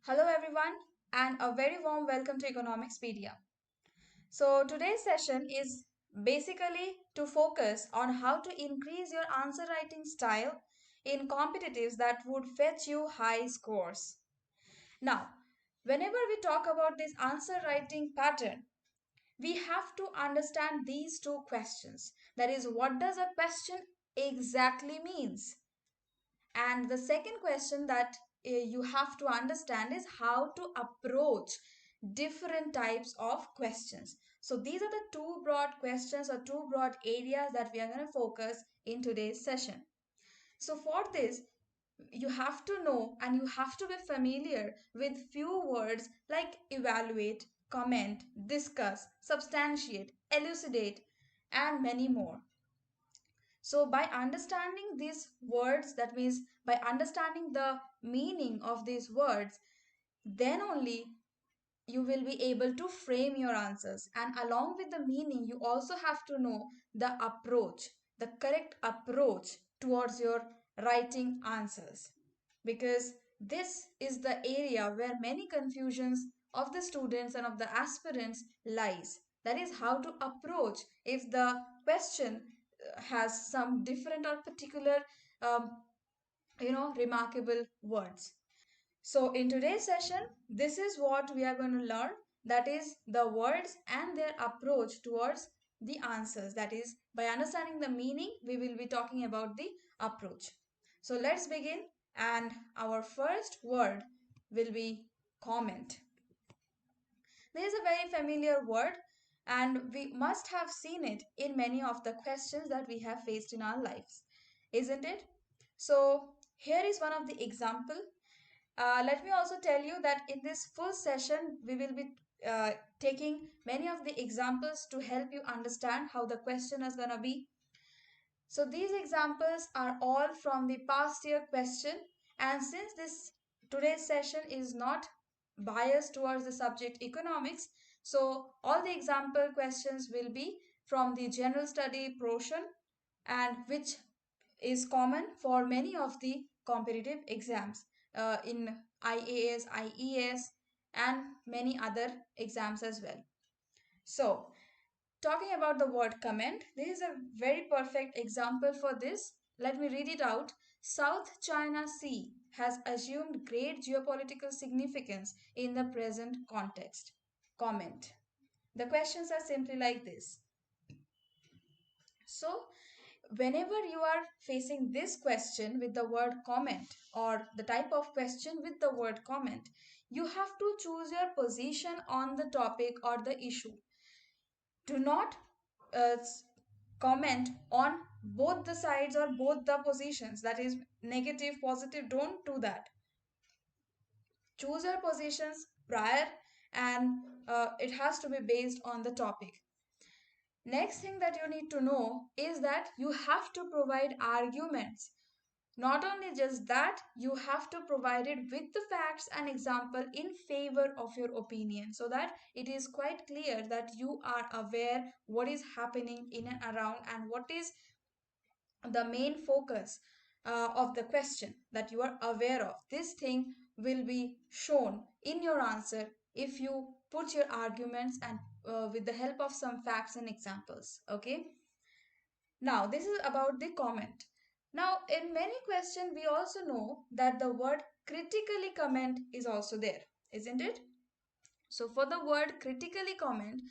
Hello, everyone, and a very warm welcome to Economics Pedia. So, today's session is basically to focus on how to increase your answer writing style in competitives that would fetch you high scores. Now, whenever we talk about this answer writing pattern, we have to understand these two questions. That is, what does a question exactly means? And the second question that you have to understand is how to approach different types of questions. So these are the two broad questions or two broad areas that we are going to focus in today's session. So for this, you have to know and you have to be familiar with few words like evaluate, comment, discuss, substantiate, elucidate, and many more. So, by understanding these words, that means by understanding the meaning of these words, then only you will be able to frame your answers. And along with the meaning, you also have to know the approach, the correct approach towards your writing answers. Because this is the area where many confusions of the students and of the aspirants lies. That is how to approach if the question has some different or particular um, remarkable words. So in today's session, this is what we are going to learn, that is the words and their approach towards the answers. That is, by understanding the meaning, we will be talking about the approach. So let's begin, and our first word will be comment. This is a very familiar word, and we must have seen it in many of the questions that we have faced in our lives, isn't it? So here is one of the example. Let me also tell you that in this full session, we will be taking many of the examples to help you understand how the question is going to be. So these examples are all from the past year question, and since this today's session is not biased towards the subject economics, so all the example questions will be from the general study portion, and which is common for many of the competitive exams in IAS, IES, and many other exams as well. So, talking about the word comment, this is a very perfect example for this. Let me read it out. South China Sea has assumed great geopolitical significance in the present context. Comment. The questions are simply like this. So, whenever you are facing this question with the word comment or the type of question with the word comment, you have to choose your position on the topic or the issue. Do not uh, comment on both the sides or both the positions, that is negative, positive. Don't do that. Choose your positions prior, and it has to be based on the topic. Next thing that you need to know is that you have to provide arguments. Not only just that, you have to provide it with the facts and example in favor of your opinion, so that it is quite clear that you are aware what is happening in and around and what is the main focus of the question that you are aware of. This thing will be shown in your answer if you put your arguments and with the help of some facts and examples. Okay. Now, this is about the comment. Now, in many questions, we also know that the word critically comment is also there, isn't it? So, for the word critically comment,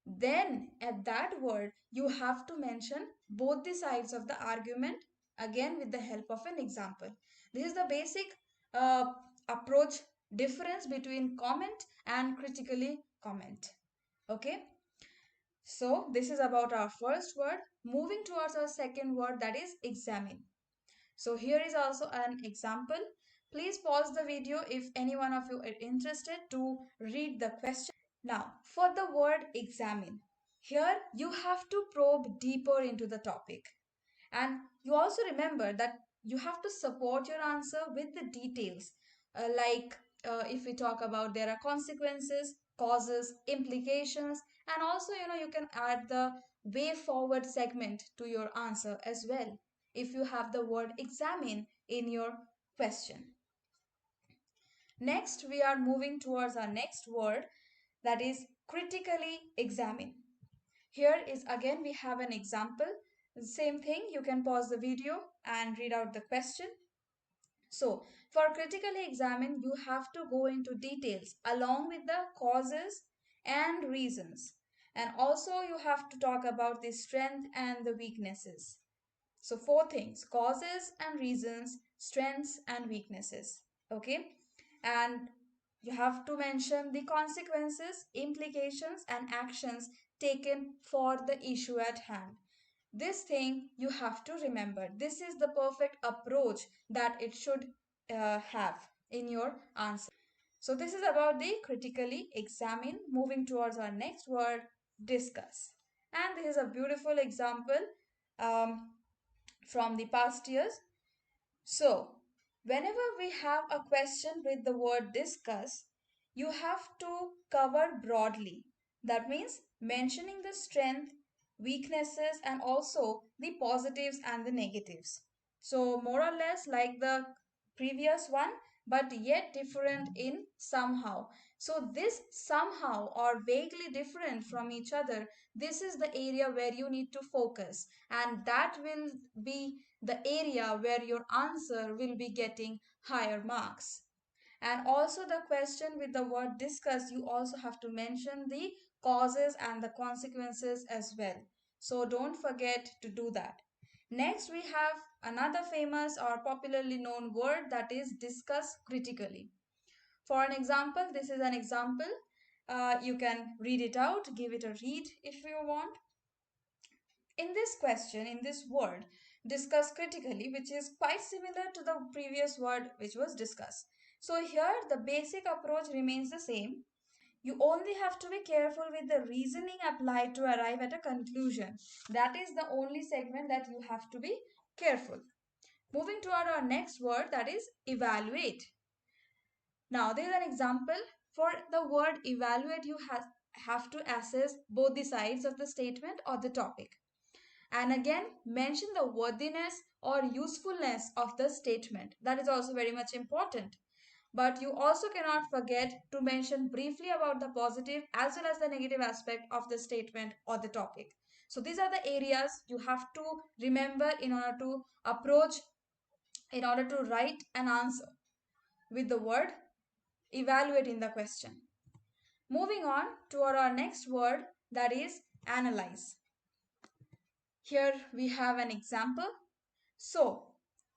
then at that word, you have to mention both the sides of the argument, again with the help of an example. This is the basic approach difference between comment and critically comment. Okay. So this is about our first word. Moving towards our second word, that is examine. So here is also an example. Please pause the video if any one of you are interested to read the question. Now, for the word examine, here you have to probe deeper into the topic. And you also remember that you have to support your answer with the details. If we talk about there are consequences, causes, implications, and also you can add the way forward segment to your answer as well if you have the word examine in your question. Next, we are moving towards our next word, that is critically examine. Here is again we have an example. Same thing, you can pause the video and read out the question. So, for critically examine, you have to go into details along with the causes and reasons. And also you have to talk about the strength and the weaknesses. So four things: causes and reasons, strengths and weaknesses. Okay. And you have to mention the consequences, implications and actions taken for the issue at hand. This thing you have to remember. This is the perfect approach that it should have in your answer. So this is about the critically examine. Moving towards our next word, discuss. And this is a beautiful example um, from the past years. So, whenever we have a question with the word discuss, you have to cover broadly. That means mentioning the strength, weaknesses, and also the positives and the negatives. So, more or less like the previous one, but yet different in somehow. So, this somehow or vaguely different from each other, this is the area where you need to focus, and that will be the area where your answer will be getting higher marks. And also the question with the word discuss, you also have to mention the causes and the consequences as well. So don't forget to do that. Next, we have another famous or popularly known word, that is discuss critically. For an example, this is an example. You can read it out, give it a read if you want. In this question, in this word, discuss critically, which is quite similar to the previous word which was discuss. So here the basic approach remains the same. You only have to be careful with the reasoning applied to arrive at a conclusion. That is the only segment that you have to be careful. Moving toward our next word, that is evaluate. Now there is an example. For the word evaluate, you have to assess both the sides of the statement or the topic. And again, mention the worthiness or usefulness of the statement. That is also very much important. But you also cannot forget to mention briefly about the positive as well as the negative aspect of the statement or the topic. So these are the areas you have to remember in order to approach, in order to write an answer with the word evaluate in the question. Moving on to our next word, that is analyze. Here we have an example. So,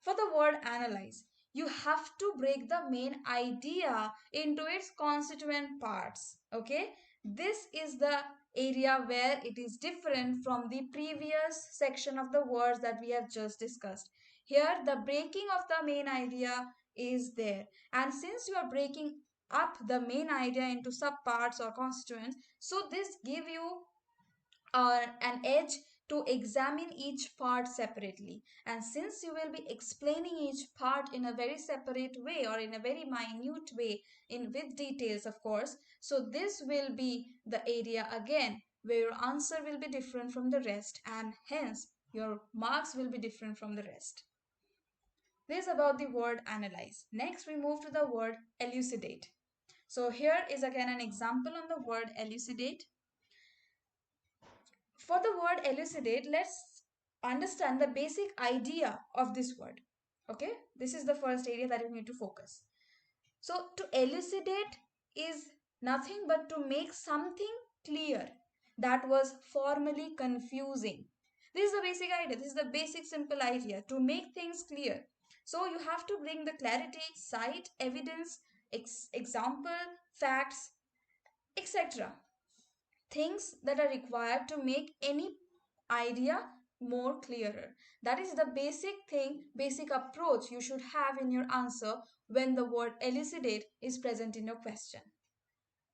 for the word analyze, you have to break the main idea into its constituent parts. Okay, this is the area where it is different from the previous section of the words that we have just discussed. Here, the breaking of the main idea is there, and since you are breaking up the main idea into sub parts or constituents, so this give you an edge to examine each part separately. And since you will be explaining each part in a very separate way or in a very minute way, in with details of course, so this will be the area again where your answer will be different from the rest, and hence your marks will be different from the rest. This is about the word analyze. Next we move to the word elucidate. So here is again an example on the word elucidate. For the word elucidate, let's understand the basic idea of this word. Okay, this is the first area that you need to focus. So, to elucidate is nothing but to make something clear that was formerly confusing. This is the basic idea. This is the basic simple idea, to make things clear. So, you have to bring the clarity, cite evidence, example, facts, etc. Things that are required to make any idea more clearer. That is the basic thing, basic approach you should have in your answer when the word elucidate is present in your question.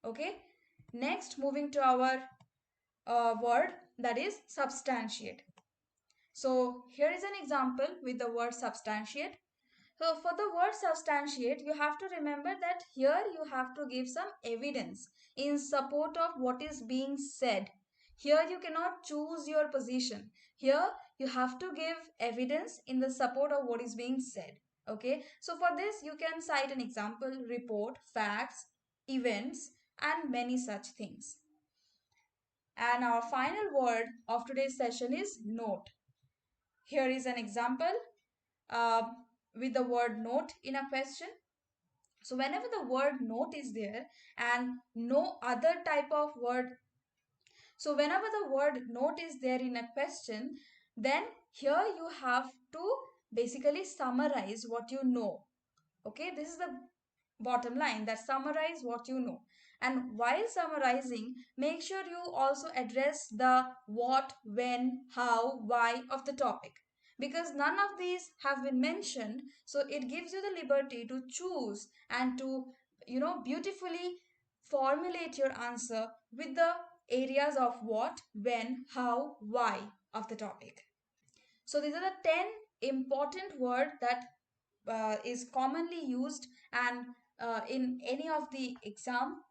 Okay, next moving to our word, that is substantiate. So here is an example with the word substantiate. So for the word substantiate, you have to remember that here you have to give some evidence in support of what is being said. Here you cannot choose your position. Here you have to give evidence in the support of what is being said. Okay, so for this, you can cite an example, report, facts, events, and many such things. And our final word of today's session is note. Here is an example uh, with the word note in a question. So whenever the word note is there and no other type of word, so whenever the word note is there in a question, then here you have to basically summarize what you know. Okay, this is the bottom line, that summarize what you know. And while summarizing, make sure you also address the what, when, how, why of the topic, because none of these have been mentioned. So it gives you the liberty to choose and to beautifully formulate your answer with the areas of what, when, how, why of the topic. So these are the 10 important words that is commonly used and in any of the exam.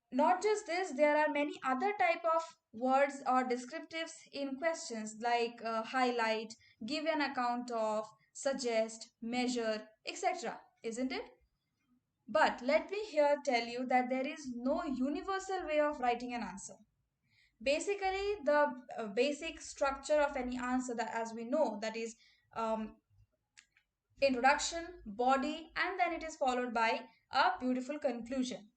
Not just this, there are many other type of words or descriptives in questions like highlight, give an account of, suggest, measure, etc., isn't it? But let me here tell you that there is no universal way of writing an answer. Basically, the basic structure of any answer, that as we know, that is um, introduction, body, and then it is followed by a beautiful conclusion.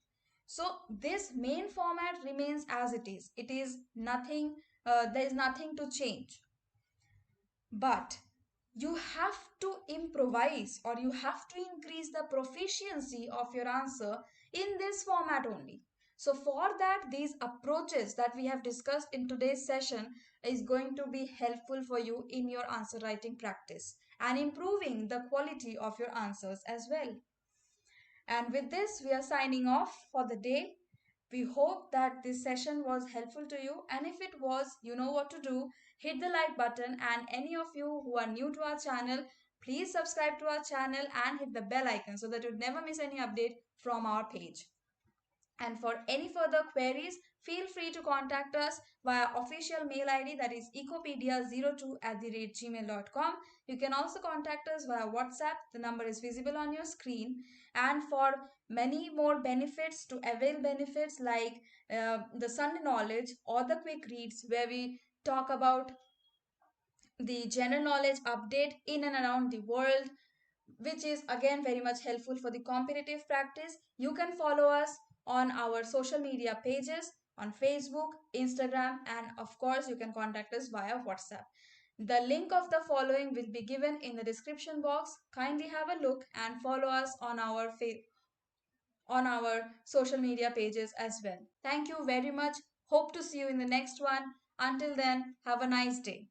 So this main format remains as it is. It is nothing, there is nothing to change. But you have to improvise, or you have to increase the proficiency of your answer in this format only. So for that, these approaches that we have discussed in today's session is going to be helpful for you in your answer writing practice and improving the quality of your answers as well. And with this, we are signing off for the day. We hope that this session was helpful to you. And if it was, you know what to do. Hit the like button. And any of you who are new to our channel, please subscribe to our channel and hit the bell icon so that you never miss any update from our page. And for any further queries, feel free to contact us via official mail ID, that is ecopedia02@gmail.com. You can also contact us via WhatsApp. The number is visible on your screen. And for many more benefits, to avail benefits like the Sunday Knowledge or the Quick Reads, where we talk about the general knowledge update in and around the world, which is again very much helpful for the competitive practice. You can follow us on our social media pages on Facebook, Instagram, and of course, you can contact us via WhatsApp. The link of the following will be given in the description box. Kindly have a look and follow us on our social media pages as well. Thank you very much. Hope to see you in the next one. Until then, have a nice day.